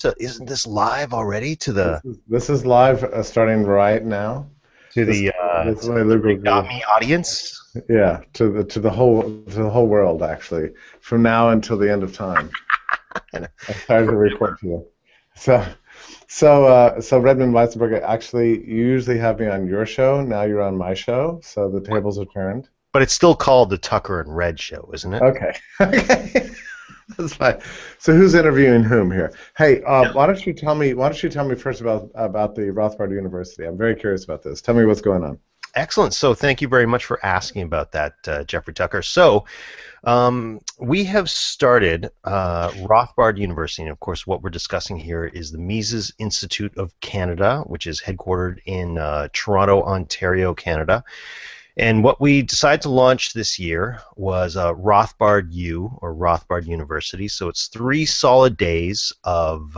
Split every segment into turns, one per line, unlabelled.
isn't this live already to the
This is live, starting right now.
to
This
the
this is
to
my
the
liberal,
Liberty.me audience?
yeah, to the whole world, actually, from now until the end of time.
And
I'm sorry to report to you. So so Redmond Weissenberger, actually, you usually have me on your show. Now you're on my show, so the tables are turned.
but it's still called the Tucker and Red Show, isn't it?
Okay. Okay. That's fine. So who's interviewing whom here? Hey, why don't you tell me first about the Rothbard University? I'm very curious about this. Tell me what's going on.
Excellent. So thank you very much for asking about that, Jeffrey Tucker. So we have started Rothbard University, and of course what we're discussing here is the Mises Institute of Canada, which is headquartered in Toronto, Ontario, Canada. And what we decided to launch this year was Rothbard U, or Rothbard University. So it's 3 solid days of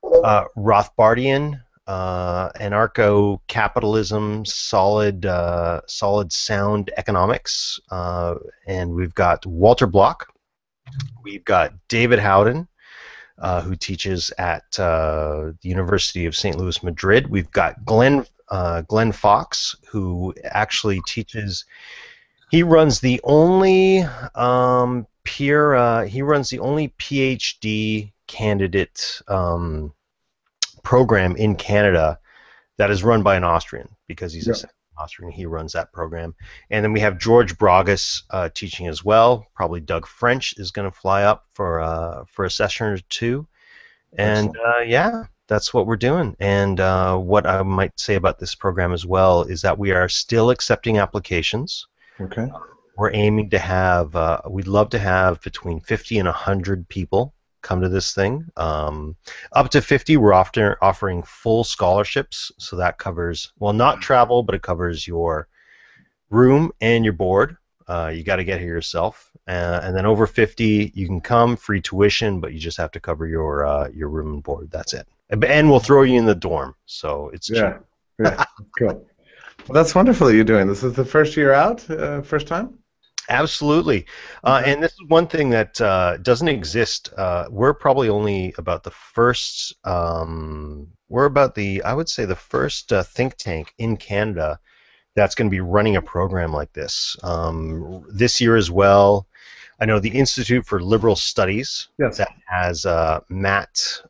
Rothbardian, anarcho-capitalism, solid sound economics, and we've got Walter Block, we've got David Howden, who teaches at the University of St. Louis, Madrid. We've got Glenn Fox, who actually teaches. He runs the only PhD candidate program in Canada that is run by an Austrian, because he's
Yeah.
a Austrian. He runs that program. And then we have George Bragas teaching as well. Probably Doug French is going to fly up for a session or two. And
Excellent.
yeah, that's what we're doing. And what I might say about this program as well is that we are still accepting applications.
Okay.
We're aiming to have, we'd love to have between 50 and 100 people come to this thing. Up to 50, we're often offering full scholarships. So that covers, well, not travel, but it covers your room and your board. You got to get here yourself. And then over 50, you can come, free tuition, but you just have to cover your room and board. That's it. And we'll throw you in the dorm, so it's cheap.
Yeah. Yeah. Cool. Well, that's wonderful that you're doing. This is the first year out, first time?
Absolutely.
Okay.
And this is one thing that doesn't exist. We're probably only about the first, we're about the, I would say, the first think tank in Canada that's going to be running a program like this. This year as well, I know the Institute for Liberal Studies,
Yes.
that has Matt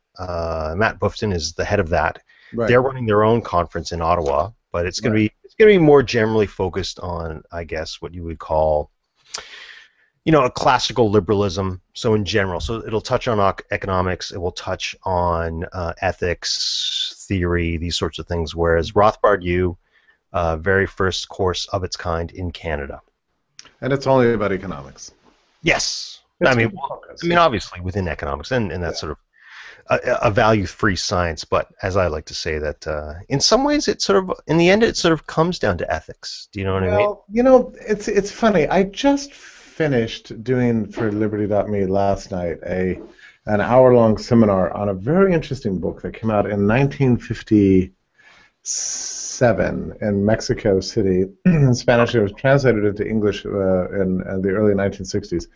Bufton is the head of that.
Right.
They're running their own conference in Ottawa, but it's going to
Right.
be more generally focused on, I guess, what you would call, a classical liberalism. So in general, so it'll touch on economics, it will touch on ethics, theory, these sorts of things. Whereas Rothbard U, very first course of its kind in Canada.
And it's only about economics.
Yes,
It's
I mean,
good focus.
obviously within economics, and that's sort of a value-free science. But as I like to say, that in some ways, it sort of, in the end, it sort of comes down to ethics. Do you know what I mean?
Well, it's funny. I just finished doing for Liberty.me last night an hour-long seminar on a very interesting book that came out in 1957 in Mexico City in Spanish. It was translated into English in the early 1960s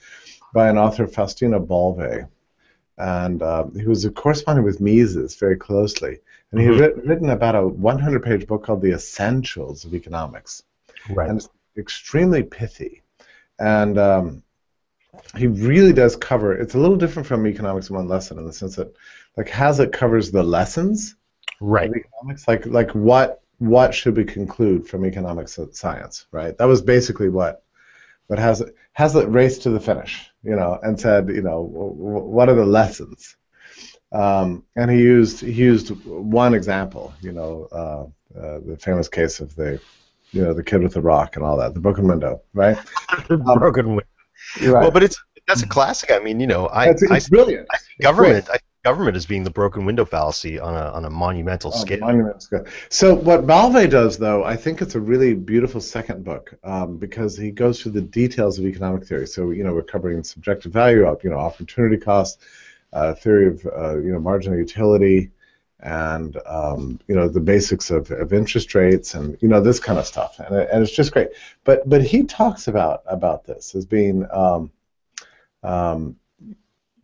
by an author, Faustino Balve. And he was corresponding with Mises very closely. And he had written about a 100-page book called The Essentials of Economics.
Right.
And it's extremely pithy. And he really does cover, it's a little different from Economics in One Lesson in the sense that, like, Hazlitt covers the lessons
Right.
of economics, like what should we conclude from economics science, right? That was basically what Hazlitt raced to the finish, and said, what are the lessons? And he used one example, the famous case of the kid with the rock and all that, the broken window, right?
Broken window.
Right.
Well, but that's a classic. I mean,
It's brilliant.
I see government as being the broken window fallacy on a monumental scale.
Monumental scale. So what Balve does, though, I think it's a really beautiful second book because he goes through the details of economic theory. So we're covering subjective value, opportunity cost, theory of marginal utility, and the basics of interest rates, and this kind of stuff. And it's just great. But he talks about this as being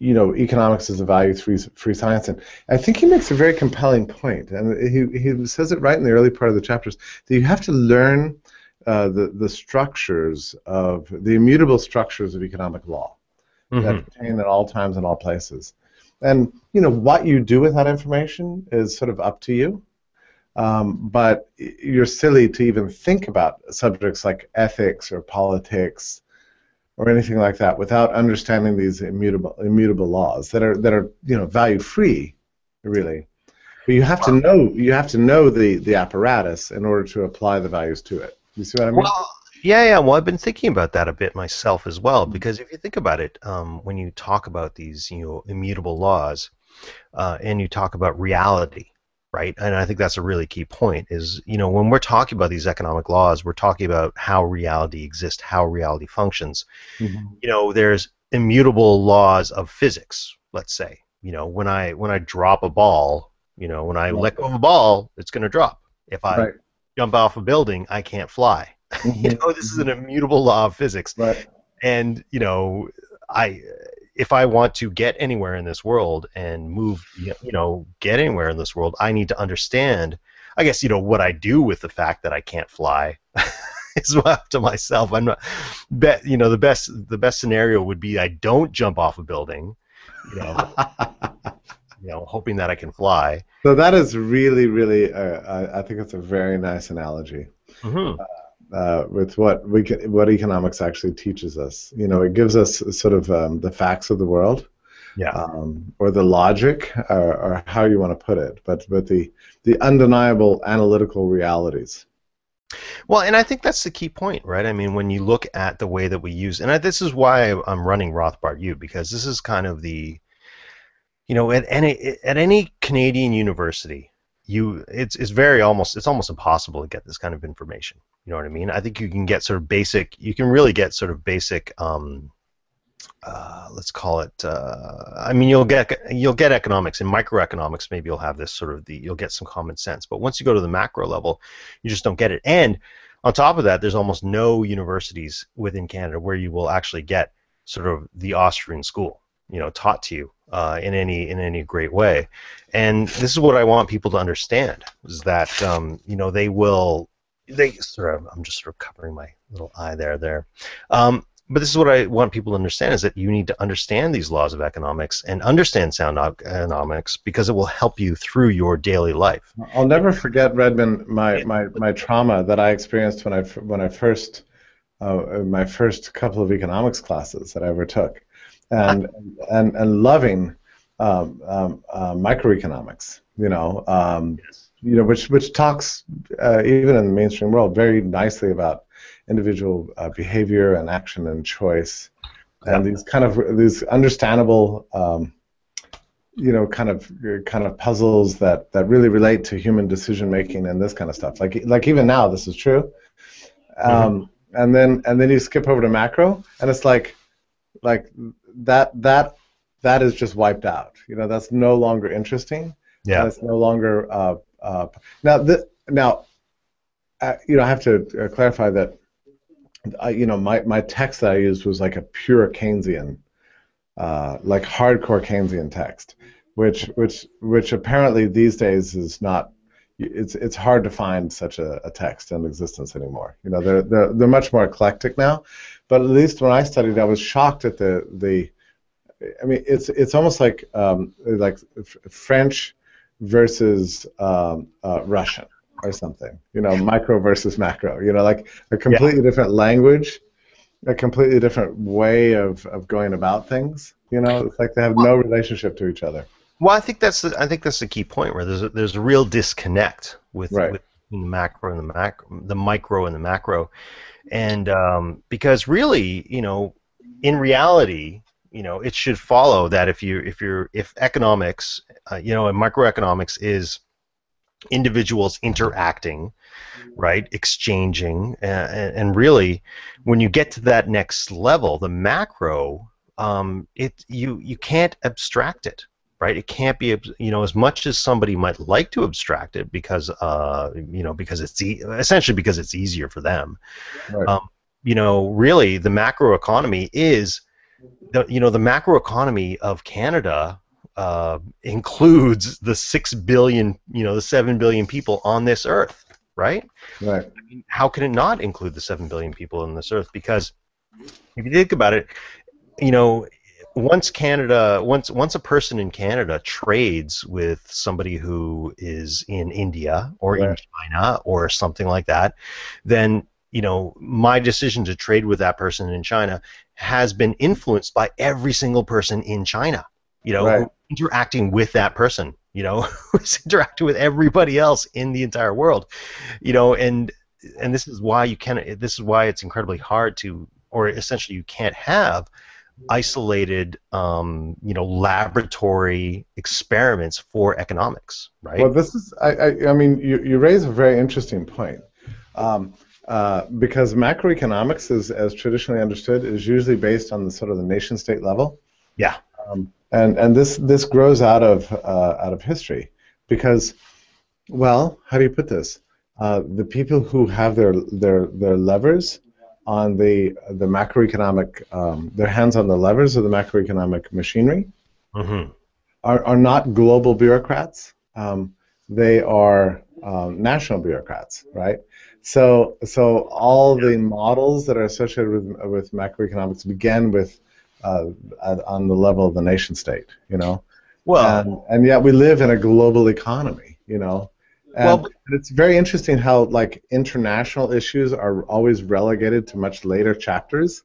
economics is a value-free science, and I think he makes a very compelling point, and he says it right in the early part of the chapters, that you have to learn the structures of the immutable structures of economic law that pertain at all times and all places, and what you do with that information is sort of up to you. But you're silly to even think about subjects like ethics or politics or anything like that without understanding these immutable laws that are value free, really. But you have to know the apparatus in order to apply the values to it. You see what I mean?
Well, yeah. Well, I've been thinking about that a bit myself as well, because if you think about it, when you talk about these immutable laws, and you talk about reality, right? And I think that's a really key point is, when we're talking about these economic laws, we're talking about how reality exists, how reality functions. There's immutable laws of physics, let's say. When I drop a ball, when I let go of a ball, it's going to drop. If I jump off a building, I can't fly. This is an immutable law of physics.
Right.
And, if I want to get anywhere in this world and move, get anywhere in this world, I need to understand, I guess, what I do with the fact that I can't fly is up to myself. I'm not, the best scenario would be I don't jump off a building, hoping that I can fly.
So that is really, really, I think it's a very nice analogy. With what economics actually teaches us. It gives us sort of the facts of the world, or the logic, or how you want to put it, but the undeniable analytical realities.
Well, and I think that's the key point, right? I mean, when you look at the way that we use, and this is why I'm running Rothbard U, because this is kind of the, at any Canadian university, it's almost impossible to get this kind of information. You know what I mean? I think you can get sort of basic. You can really get sort of basic. Let's call it. I mean, you'll get economics and microeconomics. Maybe you'll have this sort of you'll get some common sense. But once you go to the macro level, you just don't get it. And on top of that, there's almost no universities within Canada where you will actually get sort of the Austrian school, taught to you in any great way. And this is what I want people to understand, is that I'm just sort of covering my little eye there. But this is what I want people to understand, is that you need to understand these laws of economics and understand sound economics, because it will help you through your daily life.
I'll never forget, Redmond, my trauma that I experienced when I first my first couple of economics classes that I ever took, and loving microeconomics, which talks even in the mainstream world very nicely about individual behavior and action and choice, and these understandable kind of puzzles that really relate to human decision making and this kind of stuff. Like even now this is true, and then you skip over to macro, and it's like that is just wiped out. That's no longer interesting.
Yeah.
It's no longer now. I have to clarify that. My text that I used was like a pure Keynesian, like hardcore Keynesian text, which apparently these days is not. It's hard to find such a text in existence anymore. They're much more eclectic now, but at least when I studied, I was shocked at the. I mean, it's almost like French versus Russian or something. Micro versus macro. Like a completely different language, a completely different way of going about things. It's like they have no relationship to each other.
Well, I think that's the key point, where there's a real disconnect with the macro and the micro and the macro, and because really, in reality, it should follow that if economics, and microeconomics is individuals interacting, right, exchanging, and really, when you get to that next level, the macro, you can't abstract it. Right, it can't be, as much as somebody might like to abstract it, because because it's essentially because it's easier for them.
Right.
Really, the macroeconomy is the macroeconomy of Canada includes the 6 billion, the 7 billion people on this earth, right?
Right.
I mean, how can it not include the 7 billion people on this earth? Because if you think about it, you know, once a person in Canada trades with somebody who is in India or in
Right.
China or something like that, then my decision to trade with that person in China has been influenced by every single person in China,
Right.
who interacting with that person, who's interacting with everybody else in the entire world, and this is why this is why it's incredibly hard to, or essentially you can't have isolated, laboratory experiments for economics, right?
Well, this is, I mean, you raise a very interesting point. Um, because macroeconomics, is, as traditionally understood, is usually based on the sort of the nation state level.
Yeah.
And this grows out of history because, well, how do you put this? The people who have their levers on the macroeconomic, their hands on the levers of the macroeconomic machinery
Hmm.
are not global bureaucrats. They are national bureaucrats, right? So all the models that are associated with macroeconomics begin with on the level of the nation state,
Well,
and yet we live in a global economy. And
well,
it's very interesting how like international issues are always relegated to much later chapters,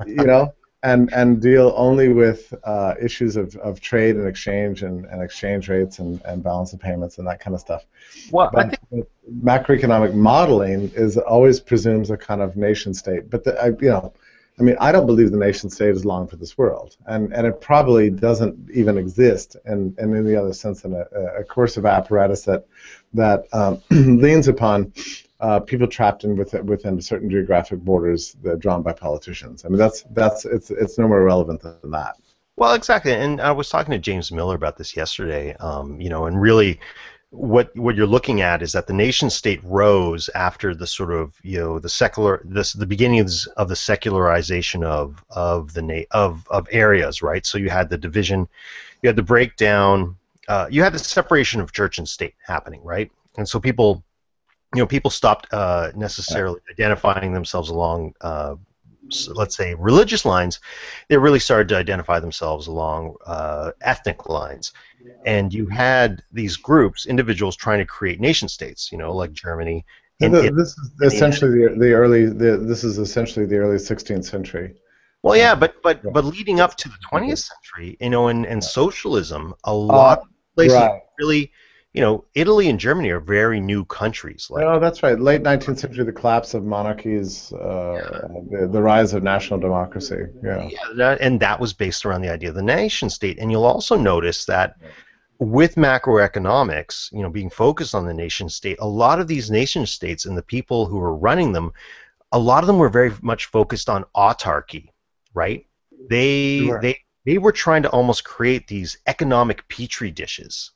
you know, and deal only with issues of trade and exchange rates and balance of payments and that kind of stuff.
well, I
But
think.
macroeconomic modeling is always presumes a kind of nation state. But I mean, I don't believe the nation state is long for this world, and it probably doesn't even exist in any other sense than a coercive apparatus that leans upon people trapped within certain geographic borders that are drawn by politicians. I mean, it's no more relevant than that.
Well, exactly. And I was talking to James Miller about this yesterday. And really, what you're looking at is that the nation state rose after the sort of the beginnings of the secularization of areas, right? So you had the division, you had the breakdown, you had the separation of church and state happening, right? And so people stopped necessarily identifying themselves along, let's say, religious lines. They really started to identify themselves along ethnic lines. And you had these groups, individuals trying to create nation states, like Germany and Italy.
This is essentially this is essentially the early 16th century.
Well,
Uh,
yeah, but
yeah.
leading up to the 20th century, and socialism, a
Uh,
lot of places
right.
really, Italy and Germany are very new countries.
No,
Like,
that's right. Late 19th century, the collapse of monarchies, the rise of national democracy. Yeah.
yeah, and that was based around the idea of the nation state. And you'll also notice that with macroeconomics, being focused on the nation state, a lot of these nation states and the people who were running them, a lot of them were very much focused on autarky, right? They
Sure.
they they were trying to almost create these economic petri dishes,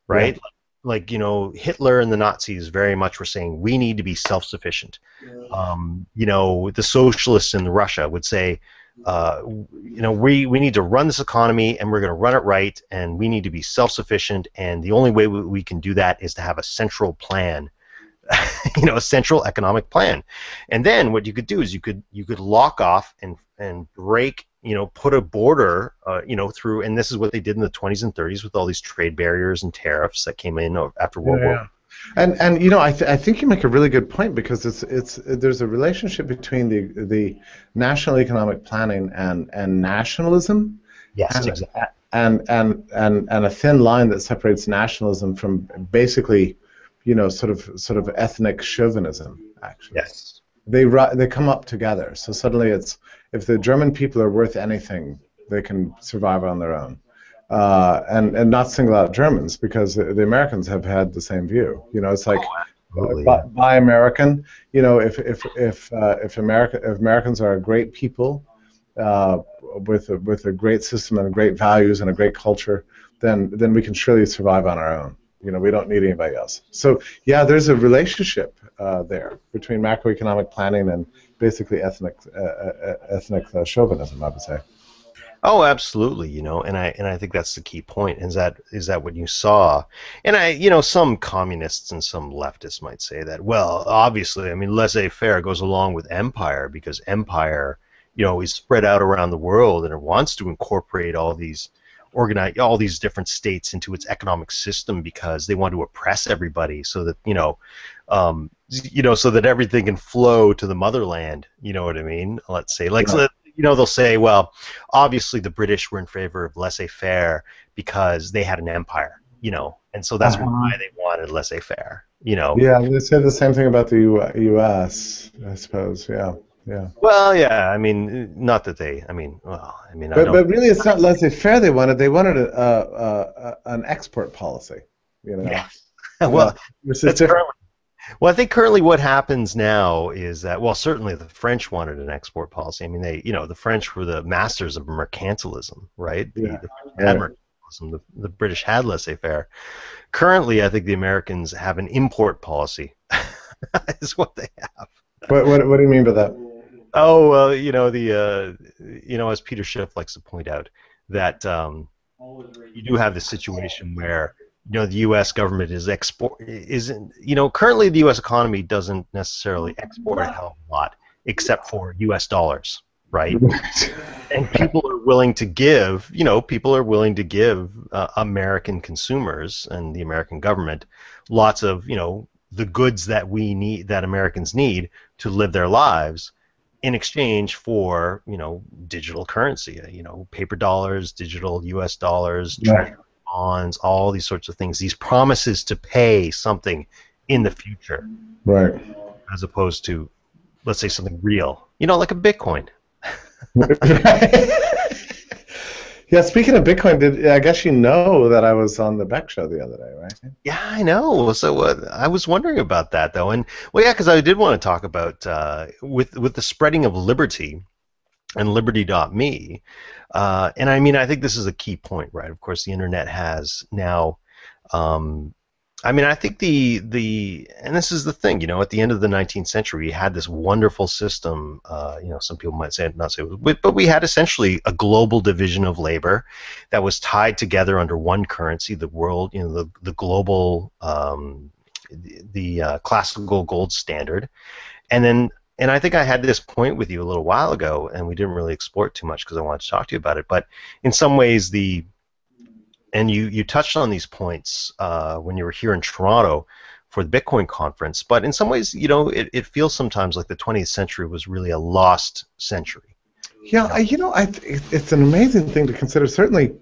Yeah.
right? Like, Hitler and the Nazis very much were saying we need to be self-sufficient. The socialists in Russia would say, we need to run this economy and we're going to run it right, and we need to be self-sufficient, and the only way we can do that is to have a central plan, a central economic plan. And then what you could do is you could lock off and break, put a border, through, and this is what they did in the 20s and 30s with all these trade barriers and tariffs that came in after
Yeah.
World War.
Yeah. And I think you make a really good point because there's a relationship between the national economic planning and nationalism,
Yes,
and
exactly.
and a thin line that separates nationalism from basically, sort of ethnic chauvinism. Actually,
Yes.
they come up together. So suddenly it's, if the German people are worth anything, they can survive on their own. And not single out Germans, because the Americans have had the same view. It's like
Absolutely. Yeah.
buy American. If Americans are a great people with a great system and great values and a great culture, then we can surely survive on our own. We don't need anybody else. So yeah, there's a relationship there between macroeconomic planning and basically ethnic chauvinism, I would say.
Oh, absolutely, and I think that's the key point. Is that what you saw? And some communists and some leftists might say that. Well, obviously, I mean, laissez-faire goes along with empire because empire, is spread out around the world and it wants to incorporate organize all these different states into its economic system because they want to oppress everybody so that so that everything can flow to the motherland. You know what I mean? Let's say, like,
Yeah.
so, they'll say, well, obviously the British were in favor of laissez-faire because they had an empire, and so that's why
Uh-huh.
they wanted laissez-faire.
Yeah, they say the same thing about the U.S., I suppose. Yeah, yeah.
Well, yeah, I mean, not that they, I mean, well, I mean, I
But
don't.
really, it's not laissez-faire they wanted. They wanted an export policy, you
Yeah.
know,
Well,
which is
that's
different.
currently. Well, I think currently what happens now is that, well, certainly the French wanted an export policy. I mean, the French were the masters of mercantilism, right?
Yeah,
The French had
right.
mercantilism. The British had laissez-faire. Currently, I think the Americans have an import policy, is what they have.
What do you mean by that?
Oh, well, as Peter Schiff likes to point out, that you do have this situation where the U.S. government currently the U.S. economy doesn't necessarily export a hell of a lot except for U.S. dollars, right? And people are willing to give American consumers and the American government lots of the goods that Americans need to live their lives in exchange for digital currency, paper dollars, digital U.S. dollars,
Yeah,
treasury bonds, all these sorts of things. These promises to pay something in the future,
right.
as opposed to, let's say, something real, like a Bitcoin.
Yeah, speaking of Bitcoin, I guess you know that I was on the Beck show the other day, right?
Yeah, I know. So I was wondering about that though, and well, yeah, because I did want to talk about with the spreading of liberty and Liberty.me. And I mean, I think this is a key point, right? Of course, the internet has now. Um, I mean, I think and this is the thing, at the end of the 19th century, we had this wonderful system. Some people might say not say, but we had essentially a global division of labor that was tied together under one currency, the world, the global, the classical gold standard, and then and I think I had this point with you a little while ago, and we didn't really explore it too much because I wanted to talk to you about it. But in some ways, and you touched on these points when you were here in Toronto for the Bitcoin conference. But in some ways, it feels sometimes like the 20th century was really a lost century.
Yeah, it's an amazing thing to consider. Certainly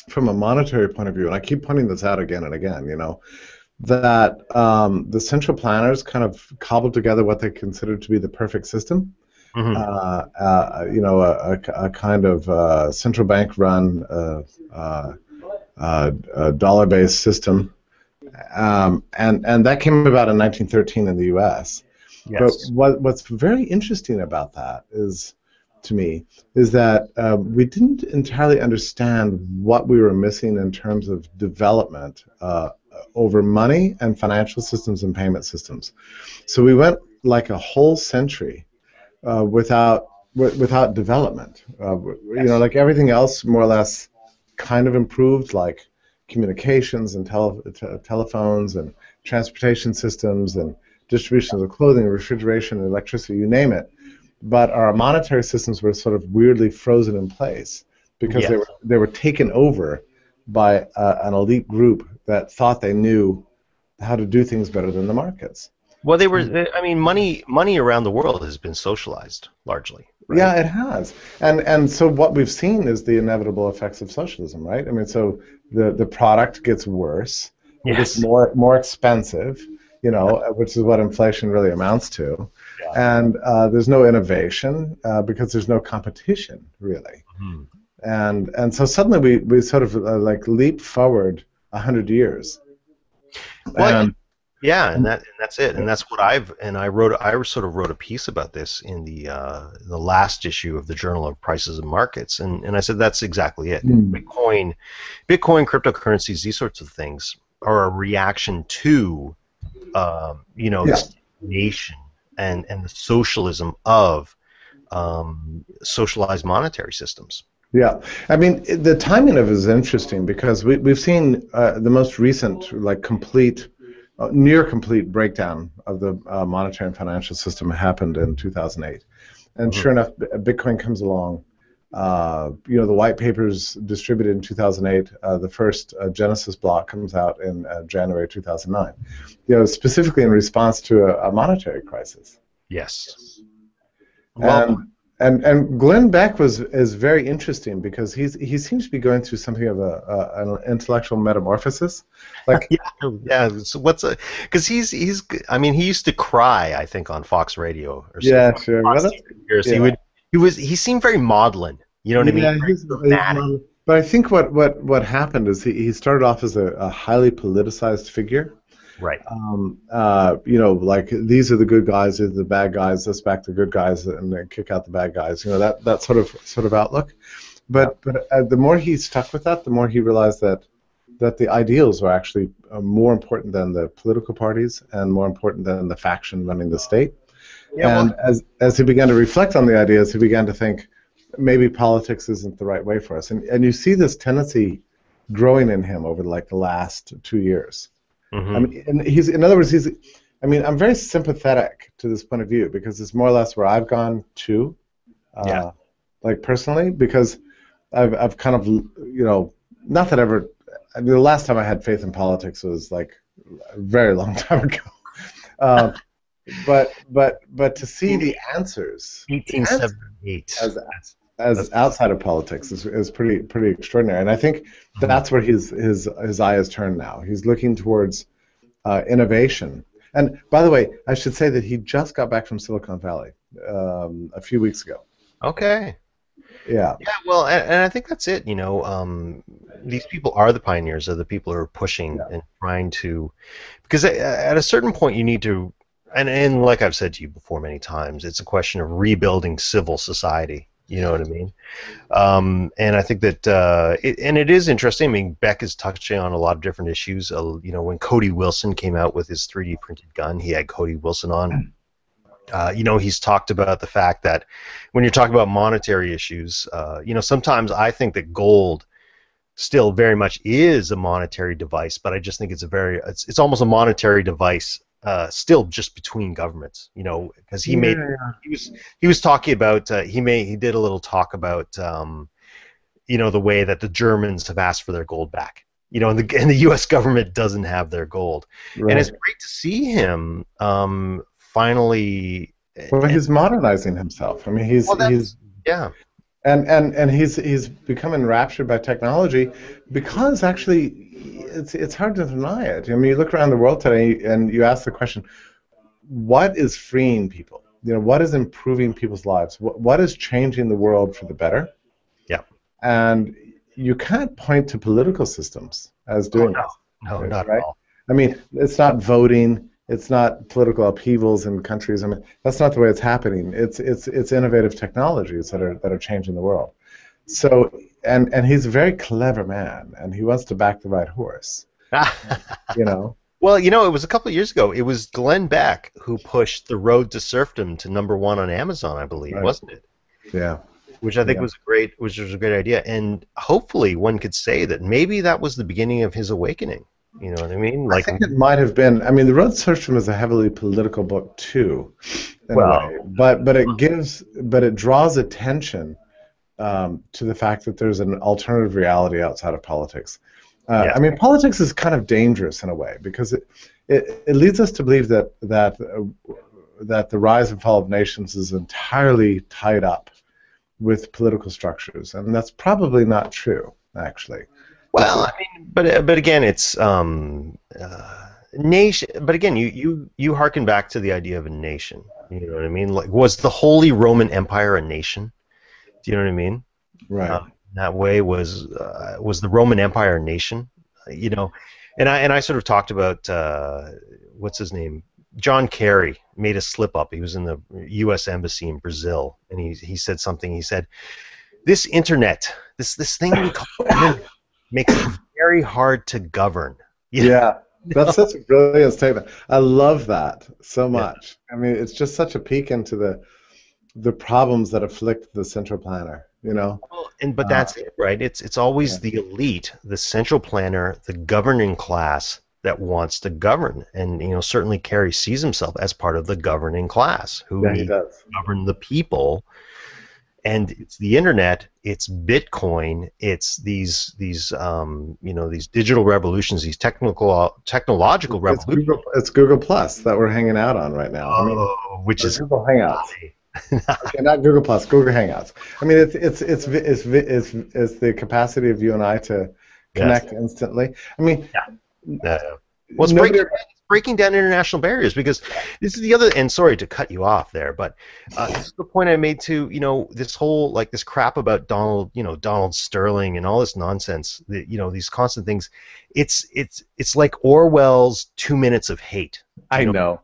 from a monetary point of view, and I keep pointing this out again and again. That the central planners kind of cobbled together what they considered to be the perfect system.
Mm-hmm.
A kind of central bank run dollar-based system, and that came about in 1913 in the U.S. But
Yes.
what's very interesting about that is, to me, is that we didn't entirely understand what we were missing in terms of development over money and financial systems and payment systems. So we went like a whole century without development.
Yes.
Like everything else, more or less, kind of improved, like communications and telephones and transportation systems and distribution of clothing, refrigeration, electricity, you name it. But our monetary systems were sort of weirdly frozen in place because
Yes.
they were taken over by an elite group that thought they knew how to do things better than the markets.
Well, I mean, money around the world has been socialized largely,
Yeah,
right?
it has. And so what we've seen is the inevitable effects of socialism, right? I mean, so the product gets worse, it gets
Yes.
more expensive, which is what inflation really amounts to.
Yeah.
And there's no innovation because there's no competition, really.
Mhm.
And so suddenly we sort of like leap forward 100 years.
Well,
And
yeah, and that's it, and that's what I sort of wrote a piece about this in the last issue of the Journal of Prices and Markets, and I said that's exactly it.
mm,
Bitcoin, cryptocurrencies, these sorts of things are a reaction to
yeah,
the nation and the socialism of socialized monetary systems.
Yeah, I mean the timing of it is interesting because we've seen the most recent like complete, near complete breakdown of the monetary and financial system happened in 2008, and
Mhm.
sure enough, Bitcoin comes along. The white papers distributed in 2008. The first Genesis block comes out in January 2009. Specifically in response to a monetary crisis.
Yes. Well,
And and Glenn Beck is very interesting because he seems to be going through something of an intellectual metamorphosis. Like,
yeah, yeah. So because he's I mean he used to cry, I think, on Fox Radio or so
yeah, sure. Well,
Fox
that's,
TV years.
yeah,
He seemed very maudlin. You know what I mean?
yeah.
Very
He's
dramatic.
not, but I think what happened is he started off as a highly politicized figure.
Right.
Like these are the good guys, these are the bad guys. Let's back the good guys and then kick out the bad guys. That sort of outlook.
Yeah.
But the more he stuck with that, the more he realized that the ideals were actually more important than the political parties and more important than the faction running the state.
Yeah. Well.
And as he began to reflect on the ideas, he began to think maybe politics isn't the right way for us. And you see this tendency growing in him over like the last 2 years. I
Hmm.
mean, and in other words, I mean, I'm very sympathetic to this point of view because it's more or less where I've gone to,
Yeah.
like personally, because I've kind of, not that ever, I mean, the last time I had faith in politics was like a very long time ago. Uh, but to see the answers
1878.
as
That's,
outside of politics is pretty extraordinary, and I think
mhm.
that's where his eye is turned now. He's looking towards innovation. And by the way, I should say that he just got back from Silicon Valley a few weeks ago.
Okay.
Yeah,
Yeah. Well, and I think that's it. These people are the pioneers, are the people who are pushing
yeah,
and trying to, because at a certain point you need to, and like I've said to you before many times, it's a question of rebuilding civil society. You know what I mean? And I think that it is interesting. I mean, Beck is touching on a lot of different issues. When Cody Wilson came out with his 3D printed gun, he had Cody Wilson on. He's talked about the fact that when you're talking about monetary issues, sometimes I think that gold still very much is a monetary device, but I just think it's almost a monetary device still just between governments, because
yeah,
he was talking about he did a little talk about the way that the Germans have asked for their gold back, and the U.S. government doesn't have their gold, and it's
right.
great to see him finally.
Well,
And
he's modernizing himself. I mean,
well, that's yeah,
and he's become enraptured by technology because actually it's hard to deny it. I mean, you look around the world today and you ask the question, what is freeing people? What is improving people's lives? What is changing the world for the better?
yeah.
And you can't point to political systems as
Oh
doing
no, no,
that,
not at
right?
all.
I mean, it's not voting, it's not political upheavals in countries. I mean, that's not the way it's happening. It's innovative technologies that are changing the world. So, and he's a very clever man, and he wants to back the right horse. You know,
Well, it was a couple of years ago. It was Glenn Beck who pushed The Road to Serfdom to #1 on Amazon, I believe,
right?
wasn't it?
Yeah,
Which I think
yeah.
which was a great idea. And hopefully one could say that maybe that was the beginning of his awakening. You know what I mean?
I
Like,
think it might have been. I mean, The Road to Serfdom is a heavily political book too, in a
well,
way. But it draws attention to the fact that there's an alternative reality outside of politics. I
yes,
mean, politics is kind of dangerous in a way because it leads us to believe that the rise and fall of nations is entirely tied up with political structures, and that's probably not true, actually.
well, I mean, but again, it's nation. But again, you harken back to the idea of a nation. You know what I mean? Like, was the Holy Roman Empire a nation? Do you know what I mean?
Right.
That way was the Roman Empire a nation? You know, and I sort of talked about what's his name? John Kerry made a slip up. He was in the U.S. Embassy in Brazil, and he said something. He said, "This internet, this thing we call internet, makes it very hard to govern."
Yeah, that's such a brilliant statement. I love that so
Yeah.
much. I mean, it's just such a peek into the problems that afflict the central planner. You know.
Well, but
Uh,
that's it, right? It's
yeah.
always the elite, the central planner, the governing class that wants to govern, and certainly Kerry sees himself as part of the governing class who
Yeah, he
needs
does.
to govern the people. And it's the internet, it's Bitcoin, it's these digital revolutions, these technological revolutions.
It's Google Plus that we're hanging out on right now. I mean,
Oh, which
or
is
Google Hangouts. Okay, not Google Plus, Google Hangouts. I mean, it's the capacity of you and I to
yes.
connect instantly. I mean,
Uh, well,
nobody.
it's breaking down international barriers because this is the other. And sorry to cut you off there, but this is the point I made to this whole like this crap about Donald Sterling and all this nonsense. These constant things. It's like Orwell's 2 minutes of hate.
I know.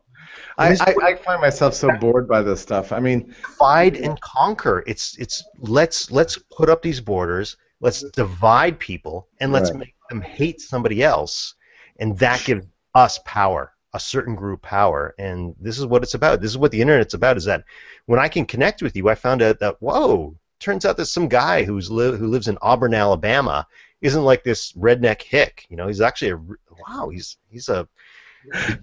And this is what
I find myself so bored by this stuff. I mean,
divide and conquer. It's let's put up these borders. Let's divide people and let's
right.
make them hate somebody else, and that gives us power, a certain group power. And this is what it's about. This is what the internet's about. Is that when I can connect with you, I found out that whoa, turns out that some guy who lives in Auburn, Alabama, isn't like this redneck hick. He's actually he's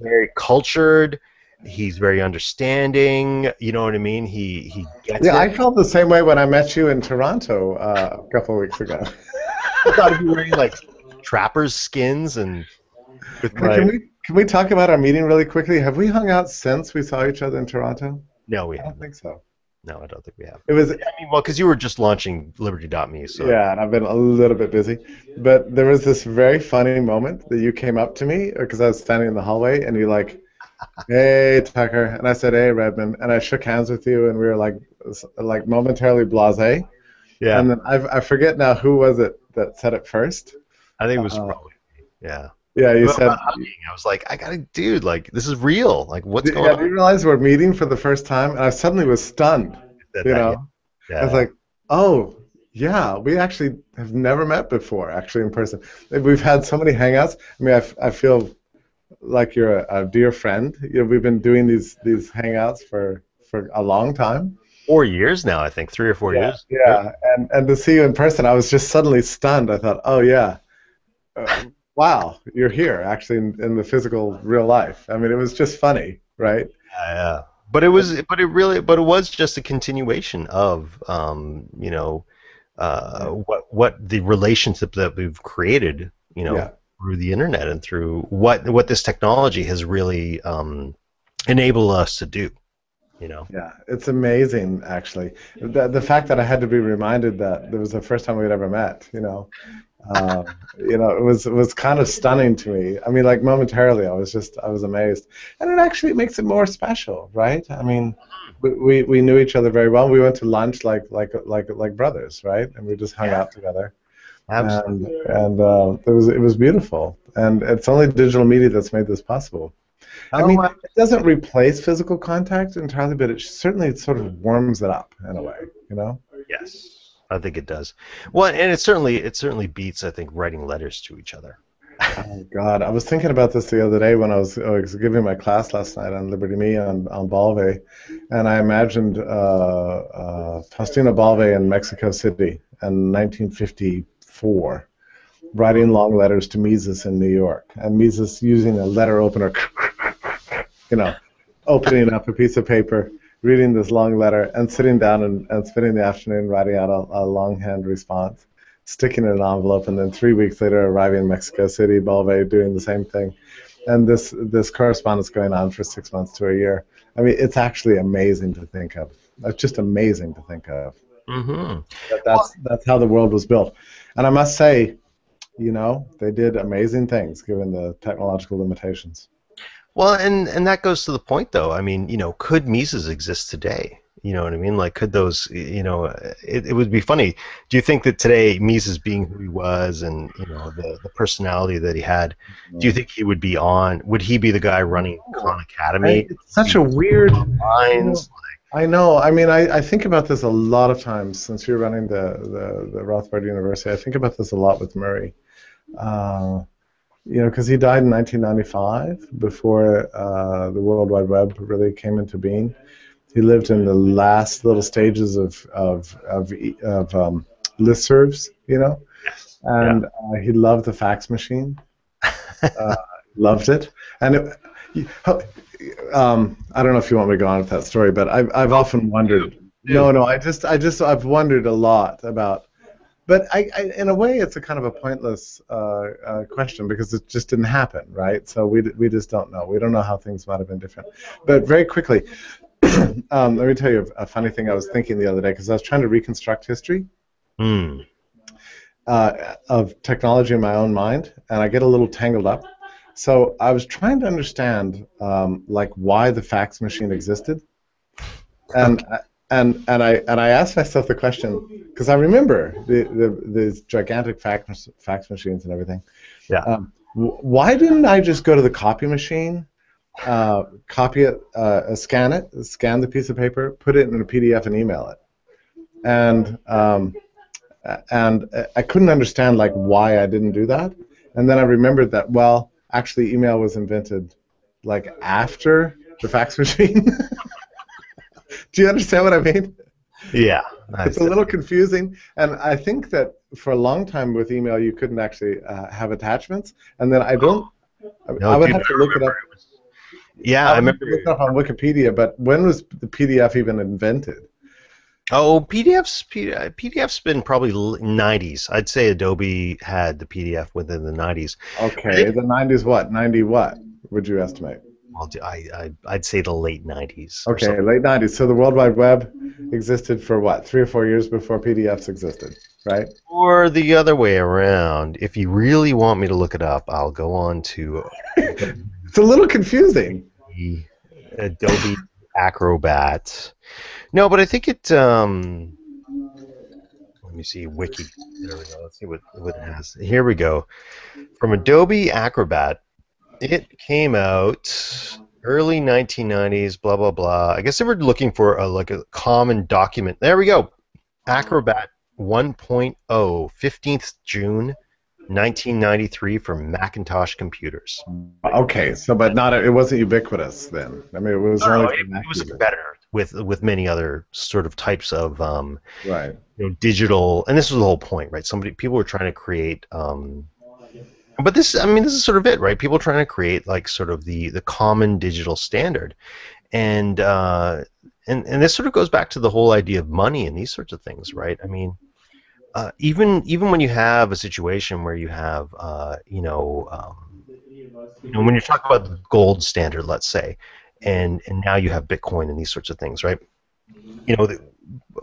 very cultured. He's very understanding. You know what I mean? He gets
Yeah,
it.
I felt the same way when I met you in Toronto a couple of weeks ago.
I thought he'd be wearing like trappers skins and with
Hey,
my
can we talk about our meeting really quickly? Have we hung out since we saw each other in Toronto?
no, we
I don't
haven't.
think so.
No, I don't think we have.
It was
I mean, well, because you were just launching Liberty.me, so
Yeah, and I've been a little bit busy. But there was this very funny moment that you came up to me because I was standing in the hallway and you're like, "Hey, Tucker," and I said, "Hey, Redmond," and I shook hands with you and we were like momentarily blasé.
yeah.
And then I forget now who was it that said it first.
I think it was
Uh,
probably yeah.
yeah, you
But
said,
about hugging, I was like, I gotta, dude, like this is real. Like, what's going
"Yeah, do
on?
you realize we're meeting for the first time?" And I suddenly was stunned.
I said
You
that, yeah,
know, I was
yeah.
like, "Oh, yeah, we actually have never met before, actually in person. We've had so many hangouts. I mean, I feel like you're a dear friend. We've been doing these hangouts for a long time.
4 years now, I think 3 or 4 years. Yeah.
Yeah, and to see you in person, I was just suddenly stunned. I thought, oh yeah, wow, you're here actually in the physical real life. I mean, it was just funny, right?
Yeah. But it was just a continuation of,
Yeah,
what the relationship that we've created,
yeah,
through the internet and through what this technology has really enabled us to do, you know.
yeah. It's amazing, actually. The fact that I had to be reminded that it was the first time we'd ever met. It was kind of stunning to me. I mean, like momentarily, I was amazed, and it actually makes it more special, right? I mean, we knew each other very well. We went to lunch like brothers, right? And we just hung
Yeah,
out together,
absolutely.
and it was beautiful. And it's only digital media that's made this possible. I
Oh,
mean, it doesn't replace physical contact entirely, but it certainly sort of warms it up in a way, you know?
yes, I think it does. Well, and it certainly beats, I think, writing letters to each other.
Oh God, I was thinking about this the other day when I was giving my class last night on Liberty.me on Balve, and I imagined Faustino Balve in Mexico City in 1954, writing long letters to Mises in New York, and Mises using a letter opener, you know, opening up a piece of paper, reading this long letter, and sitting down and spending the afternoon writing out a longhand response, sticking it in an envelope, and then 3 weeks later arriving in Mexico City, Balve doing the same thing. And this correspondence going on for 6 months to a year. I mean, it's actually amazing to think of. It's just amazing to think of.
Mm-hmm.
That's how the world was built. And I must say, they did amazing things given the technological limitations.
Well, and that goes to the point, though. I mean, could Mises exist today? You know what I mean? Like, could those, it would be funny. Do you think that today, Mises being who he was and, the personality that he had, do you think he would be would he be the guy running Khan Academy?
It's such a weird,
Lines?
I know. I mean, I think about this a lot of times since you're running the Rothbard University. I think about this a lot with Murray. Because he died in 1995 before the World Wide Web really came into being. He lived in the last little stages of listservs, you know,
Yes. Yeah.
and he loved the fax machine. Uh, Loved it, and I don't know if you want me to go on with that story, but I've
Oh,
often
do,
wondered.
do.
No, no, I've wondered a lot about. But in a way, it's a kind of a pointless question because it just didn't happen, right? So we just don't know. We don't know how things might have been different. But very quickly, let me tell you a funny thing I was thinking the other day because I was trying to reconstruct history
Hmm.
of technology in my own mind, and I get a little tangled up. So I was trying to understand like why the fax machine existed, and I asked myself the question because I remember these gigantic fax machines and everything.
Yeah.
Why didn't I just go to the copy machine, copy it, scan the piece of paper, put it in a PDF, and email it? And I couldn't understand like why I didn't do that. And then I remembered that well, actually, email was invented like after the fax machine. Do you understand what I mean?
Yeah.
It's
Nice.
a little confusing, and I think that for a long time with email you couldn't actually have attachments, and then I don't.
No,
I would
dude,
have to
I
look it
remember
up.
it was. Yeah,
I
I
would have
remember.
to look it up on Wikipedia. But when was the PDF even invented?
Oh, PDF's been probably 90s. I'd say Adobe had the PDF within the 90s. I
Okay,
think,
the 90s. What 90 what would you estimate?
well, I'd say the late 90s or
Okay,
something.
late 90s. So the World Wide Web existed for what, 3 or 4 years before PDFs existed, right?
Or the other way around. If you really want me to look it up, I'll go on to
It's a little confusing.
Adobe Acrobat. No, but I think it. Let me see, Wiki. There we go. Let's see what it has. Here we go. From Adobe Acrobat, it came out early 1990s. Blah blah blah. I guess they were looking for like a common document. There we go. Acrobat 1.0, 15th June 1993 for Macintosh computers.
Okay, so but not it wasn't ubiquitous then. I mean, it was
No, no,
only
it,
for Mac
it was a
users,
competitor with many other sort of types of
right?
digital, and this was the whole point, right? People were trying to create, but this, I mean, this is sort of it, right? People trying to create like sort of the common digital standard, and and this sort of goes back to the whole idea of money and these sorts of things, right? I mean, even when you have a situation where you have, when you're talking about the gold standard, let's say, and now you have Bitcoin and these sorts of things, right? You know,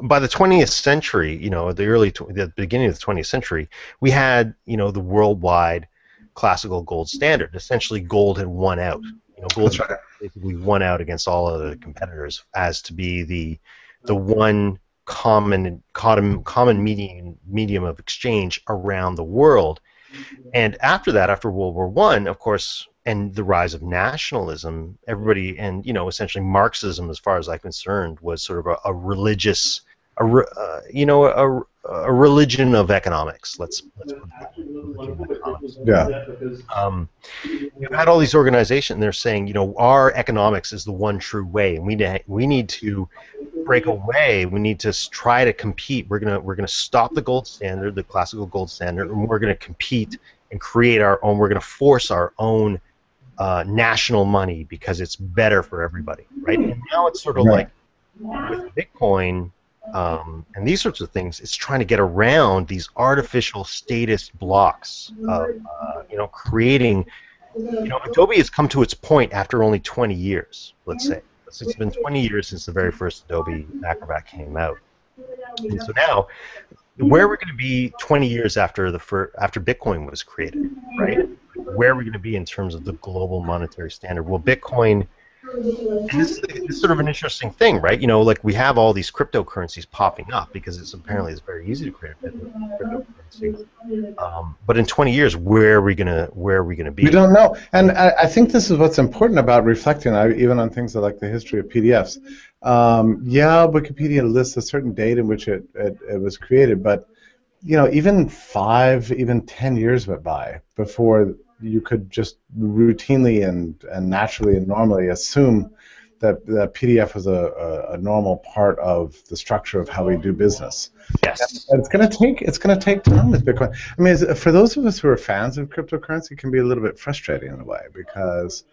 by the 20th century, the beginning of the 20th century, we had, the worldwide classical gold standard. Essentially, gold had won out. Gold
That's right.
basically won out against all other competitors as to be the one common medium of exchange around the world. And after that, after World War One, of course, and the rise of nationalism, everybody, and essentially Marxism, as far as I'm concerned, was sort of a religious, a religion of economics. Let's put it that way, religion of economics.
Yeah.
Um, you had all these organizations, and they're saying, our economics is the one true way, and we need to break away. We need to try to compete. We're gonna stop the gold standard, the classical gold standard, and we're gonna compete and create our own. We're gonna force our own national money because it's better for everybody, right? And now it's sort of
Right.
like with Bitcoin and these sorts of things, it's trying to get around these artificial statist blocks of creating. Adobe has come to its point after only 20 years, let's say. It's been 20 years since the very first Adobe Acrobat came out. And so now, where are we going to be 20 years after after Bitcoin was created, right? Where are we going to be in terms of the global monetary standard? Well, Bitcoin, and this is sort of an interesting thing, right? Like we have all these cryptocurrencies popping up because it's very easy to create a cryptocurrency. But in 20 years, where are we gonna
We
be?
don't know, and I think this is what's important about reflecting, even on things like the history of PDFs. Yeah, Wikipedia lists a certain date in which it was created, but even 5, even 10 years went by before you could just routinely and naturally and normally assume that PDF was a normal part of the structure of how we do business.
Yes.
And it's gonna take time with Bitcoin. I mean, for those of us who are fans of cryptocurrency, it can be a little bit frustrating in a way because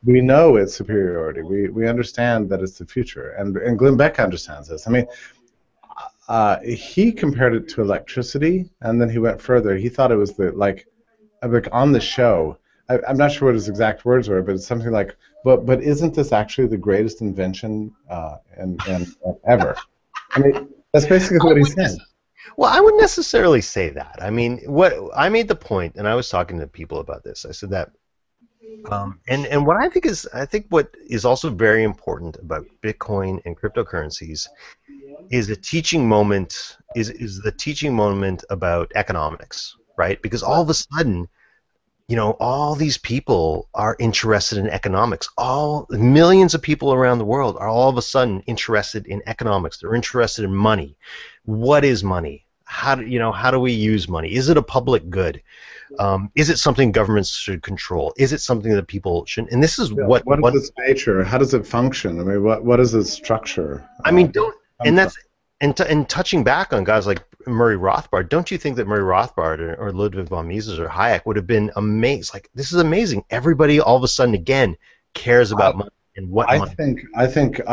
we know its superiority. We understand that it's the future, and Glenn Beck understands this. I mean, he compared it to electricity, and then he went further. He thought it was like on the show. I'm not sure what his exact words were, but it's something like, but isn't this actually the greatest invention and ever? I mean, that's basically what he said.
Well, I wouldn't necessarily say that. I mean, what I made the point, and I was talking to people about this. I said that, and what I think what is also very important about Bitcoin and cryptocurrencies is a teaching moment. Is the teaching moment about economics, right? Because all of a sudden, all these people are interested in economics. All millions of people around the world are all of a sudden interested in economics. They're interested in money. What is money? How do we use money? Is it a public good? Is it something governments should control? Is it something that people shouldn't? And this is what
is its nature? How does it function? I mean, what is its structure?
I mean, and touching back on guys like Murray Rothbard, don't you think that Murray Rothbard or Ludwig von Mises or Hayek would have been amazed? Like, this is amazing. Everybody all of a sudden again cares about money and what money.
I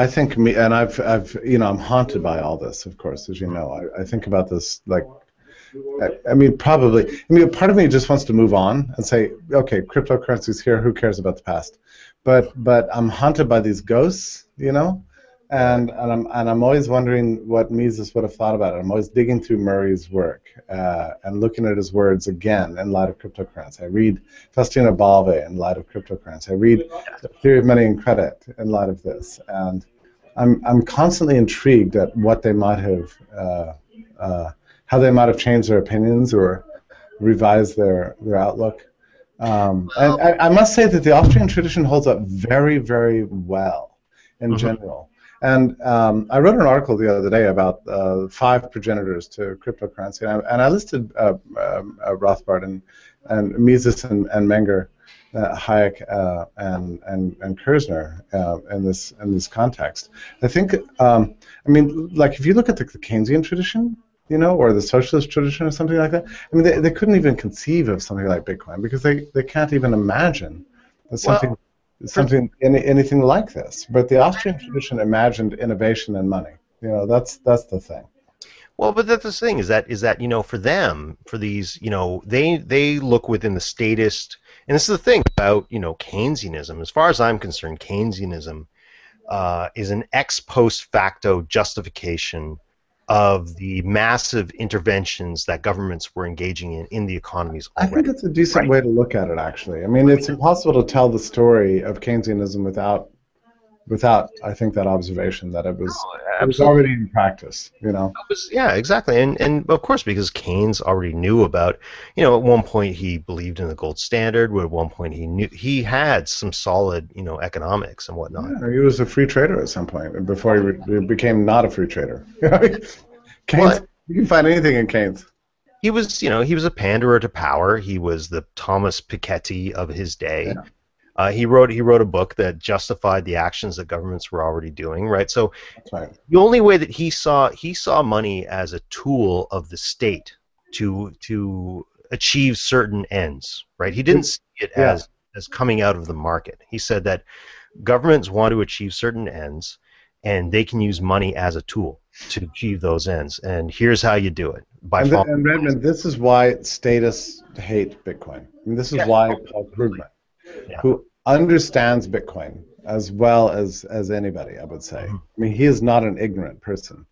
think me, and I've I'm haunted by all this, of course, as you know. I think about this like, I mean, part of me just wants to move on and say, okay, cryptocurrency's here. Who cares about the past? But I'm haunted by these ghosts, And I'm always wondering what Mises would have thought about it. I'm always digging through Murray's work and looking at his words again in light of cryptocurrency. I read Faustino Balve in light of cryptocurrency. I read The Theory of Money and Credit in light of this, and I'm constantly intrigued at what they might have, how they might have changed their opinions or revised their outlook. And I must say that the Austrian tradition holds up very, very well in general. And I wrote an article the other day about 5 progenitors to cryptocurrency, and I listed Rothbard and Mises and Menger, Hayek and Kerzner in this context. I think, like if you look at the Keynesian tradition, or the socialist tradition or something like that, I mean, they couldn't even conceive of something like Bitcoin because they can't even imagine that something anything like this. But the Austrian tradition imagined innovation and money. That's the thing.
Well, but that's the thing is that for them, for these, they look within the statist, and this is the thing about Keynesianism. As far as I'm concerned, Keynesianism is an ex post facto justification of the massive interventions that governments were engaging in the economies already.
I think it's a decent way to look at it, actually. I mean, it's impossible to tell the story of Keynesianism without I think that observation that it was already in practice,
Yeah, exactly, and of course because Keynes already knew about, at one point he believed in the gold standard. At one point he had some solid, economics and whatnot.
Yeah, he was a free trader at some point before he became not a free trader. Keynes, you can find anything in Keynes.
He was, he was a panderer to power. He was the Thomas Piketty of his day. Yeah. He wrote a book that justified the actions that governments were already doing, right? So the only way that he saw money as a tool of the state to achieve certain ends, right? He didn't see it as coming out of the market. He said that governments want to achieve certain ends, and they can use money as a tool to achieve those ends. And here's how you do it.
And Redmond, this is why statists hate Bitcoin. I mean, this is why Paul Krugman, who understands Bitcoin as well as anybody, I would say. I mean, he is not an ignorant person.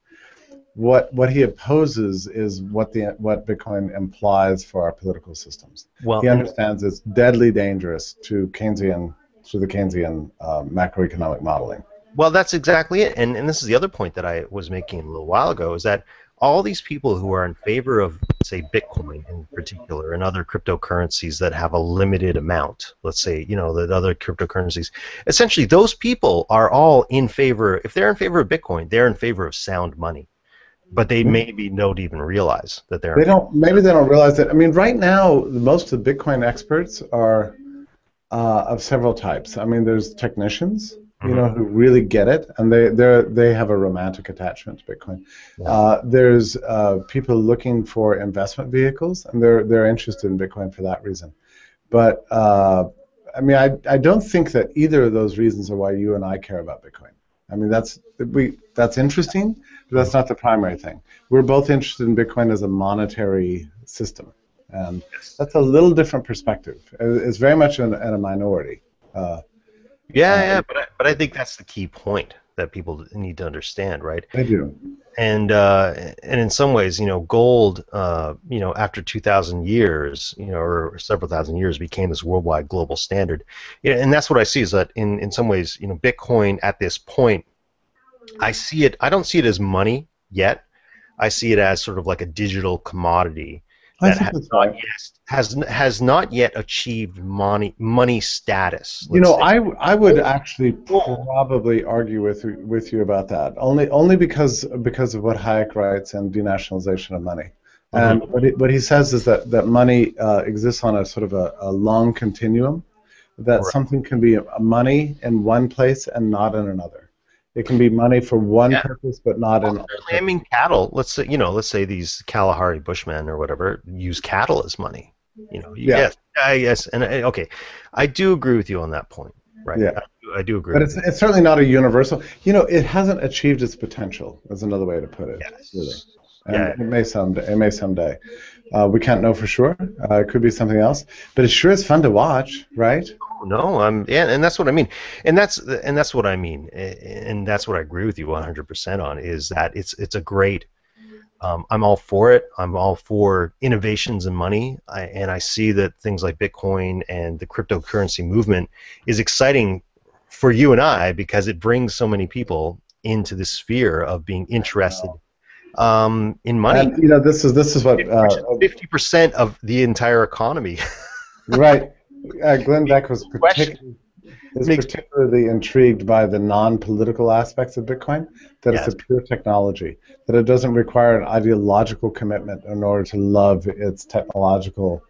What he opposes is what Bitcoin implies for our political systems. He understands it's deadly dangerous to the Keynesian macroeconomic modeling.
Well, that's exactly it. And this is the other point that I was making a little while ago, is that all these people who are in favor of, say, Bitcoin in particular and other cryptocurrencies that have a limited amount, let's say, the other cryptocurrencies, essentially those people are all in favor, if they're in favor of Bitcoin, they're in favor of sound money. But they maybe don't even realize that they're.
Maybe they don't realize that. I mean, right now, most of the Bitcoin experts are of several types. I mean, there's technicians. who really get it, and they have a romantic attachment to Bitcoin.
Yeah.
There's people looking for investment vehicles, and they're interested in Bitcoin for that reason. But I mean, I don't think that either of those reasons are why you and I care about Bitcoin. I mean, that's interesting, but that's not the primary thing. We're both interested in Bitcoin as a monetary system, and that's a little different perspective. It's very much in a minority.
But I think that's the key point that people need to understand, right?
I do.
And in some ways, gold, after 2,000 years, or several thousand years, became this worldwide global standard. Yeah, and that's what I see is that in some ways, Bitcoin at this point, I don't see it as money yet. I see it as sort of like a digital commodity
I
that
think that's right.
has not yet achieved money status. Let's say.
I would actually probably argue with you about that. Only because of what Hayek writes and denationalization of money. And what he says is that money exists on a sort of a long continuum, that something can be money in one place and not in another. It can be money for one purpose, but not in.
I mean, cattle. Let's say these Kalahari Bushmen or whatever use cattle as money. Yes, and okay, I do agree with you on that point, right?
Yeah,
I do agree.
But it's certainly not a universal. It hasn't achieved its potential. Is another way to put it.
Yes.
Really. And it may someday. We can't know for sure. It could be something else, but it sure is fun to watch, right?
No, and that's what I mean, and that's what I mean, and that's what I agree with you 100% on. Is that it's a great. I'm all for it. I'm all for innovations in money, and I see that things like Bitcoin and the cryptocurrency movement is exciting for you and I because it brings so many people into the sphere of being interested in money.
And this is what
50% of the entire economy.
Right. Glenn Beck was particularly intrigued by the non-political aspects of Bitcoin, that it's a pure technology, that it doesn't require an ideological commitment in order to love its technological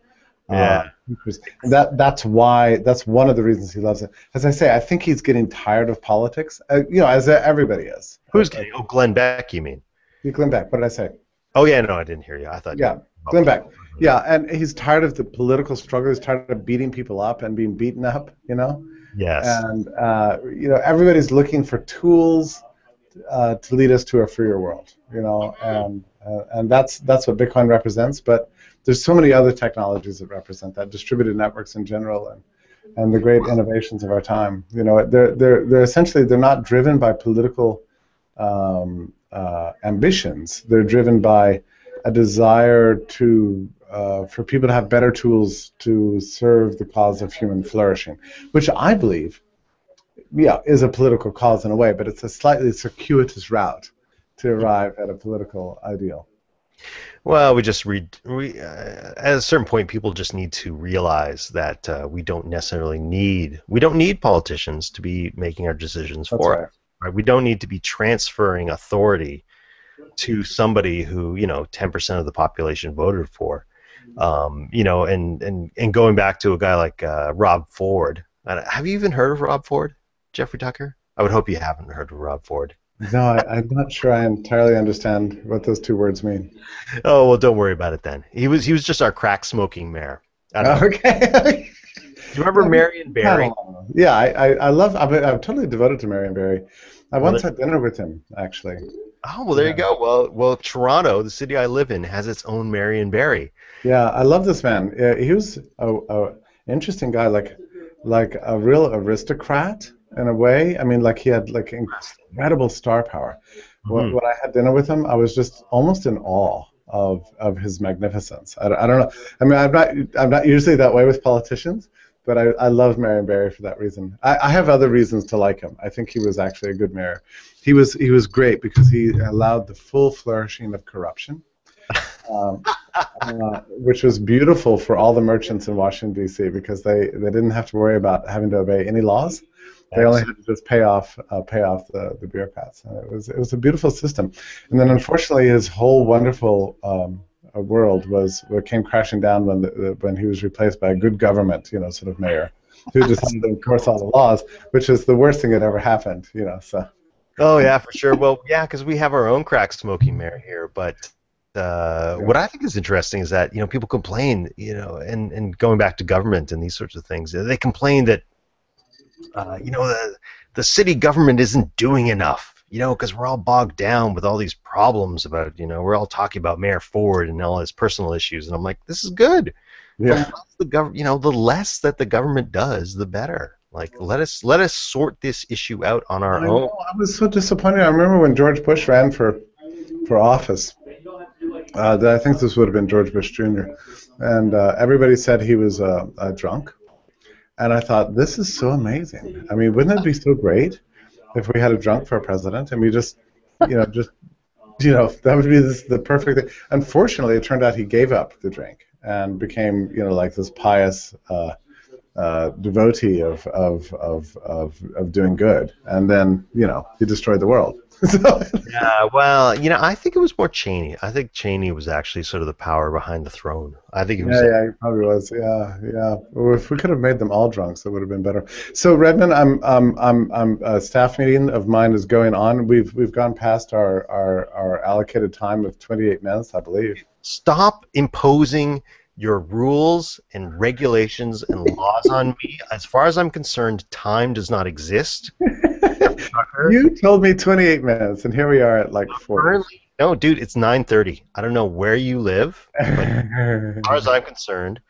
features. That's one of the reasons he loves it. As I say, I think he's getting tired of politics, as everybody is.
Who's getting? Oh, Glenn Beck, you mean?
Glenn Beck, what did I say?
Oh, yeah, no, I didn't hear you. I thought.
Yeah, Glenn Beck. Yeah, and he's tired of the political struggle. He's tired of beating people up and being beaten up,
Yes.
And, everybody's looking for tools to lead us to a freer world, and that's what Bitcoin represents. But there's so many other technologies that represent that, distributed networks in general, and the great innovations of our time. They're essentially, they're not driven by political ambitions. They're driven by a desire for people to have better tools to serve the cause of human flourishing, which I believe, is a political cause in a way, but it's a slightly circuitous route to arrive at a political ideal.
Well, at a certain point, people just need to realize that we don't need politicians to be making our decisions for us. Right? We don't need to be transferring authority to somebody who 10% of the population voted for. And going back to a guy like Rob Ford. Have you even heard of Rob Ford, Jeffrey Tucker? I would hope you haven't heard of Rob Ford.
No, I'm not sure I entirely understand what those two words mean.
Oh, well, don't worry about it then. He was just our crack smoking mayor.
Okay.
Do you remember Marion Barry?
Yeah, I'm totally devoted to Marion Barry. I once had dinner with him, actually.
Oh, well, there you go. Well, Toronto, the city I live in, has its own Marion Barry.
Yeah, I love this man. He was a interesting guy, like a real aristocrat in a way. I mean, he had incredible star power. Mm-hmm. When I had dinner with him, I was just almost in awe of his magnificence. I don't know. I mean, I'm not usually that way with politicians, but I love Marion Barry for that reason. I have other reasons to like him. I think he was actually a good mayor. He was great because he allowed the full flourishing of corruption, which was beautiful for all the merchants in Washington, D.C., because they didn't have to worry about having to obey any laws. They only had to just pay off the bureaucrats. And it was a beautiful system. And then unfortunately, his whole wonderful world came crashing down when he was replaced by a good government, sort of mayor. who decided to enforce all the laws, which is the worst thing that ever happened, you know. So
Oh yeah, for sure. Well, yeah, because we have our own crack smoking mayor here. But
yeah,
what I think is interesting is that people complain, and going back to government and these sorts of things, they complain that the city government isn't doing enough. Because we're all bogged down with all these problems about, we're all talking about Mayor Ford and all his personal issues, and I'm like, this is good. The
yeah.
less the less that the government does, the better. Like, let us sort this issue out on our
I
own.
know. I was so disappointed. I remember when George Bush ran for office. I think this would have been George Bush Jr. And everybody said he was drunk. And I thought, this is so amazing. I mean, wouldn't it be so great if we had a drunk for a president and we that would be the perfect thing. Unfortunately, it turned out he gave up the drink and became, like this pious devotee of doing good. And then, he destroyed the world. So,
Yeah, well, I think it was more Cheney. I think Cheney was actually sort of the power behind the throne. I think it was.
yeah, he probably was. Yeah, yeah. Well, if we could have made them all drunks, that would have been better. So, Redmond, I'm a staff meeting of mine is going on. We've gone past our allocated time of 28 minutes, I believe.
Stop imposing your rules and regulations and laws on me. As far as I'm concerned, time does not exist. Tucker.
You told me 28 minutes, and here we are at like 40.
Currently, no, dude, it's 9:30. I don't know where you live, but as far as I'm concerned,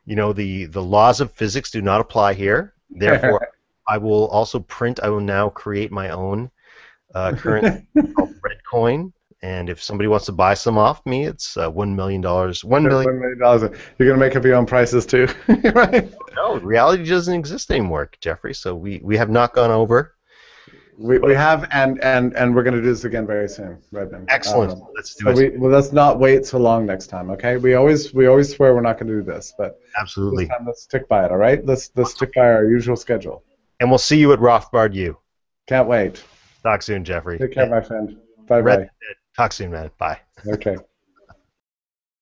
the laws of physics do not apply here. Therefore, I will now create my own currency called Redcoin. And if somebody wants to buy some off me, it's $1 million. $1 million.
$1 million. You're gonna make up your own prices too, right?
No, reality doesn't exist anymore, Jeffrey. So we have not gone over.
We have, and we're going to do this again very soon, Redmond.
Excellent. Let's do it.
Let's not wait so long next time, okay? We always swear we're not going to do this, but
Absolutely.
this time let's stick by it, all right? Let's stick by our usual schedule.
And we'll see you at Rothbard U.
Can't wait.
Talk soon, Jeffrey.
Take care, my friend. Bye bye.
Talk soon, man. Bye.
Okay.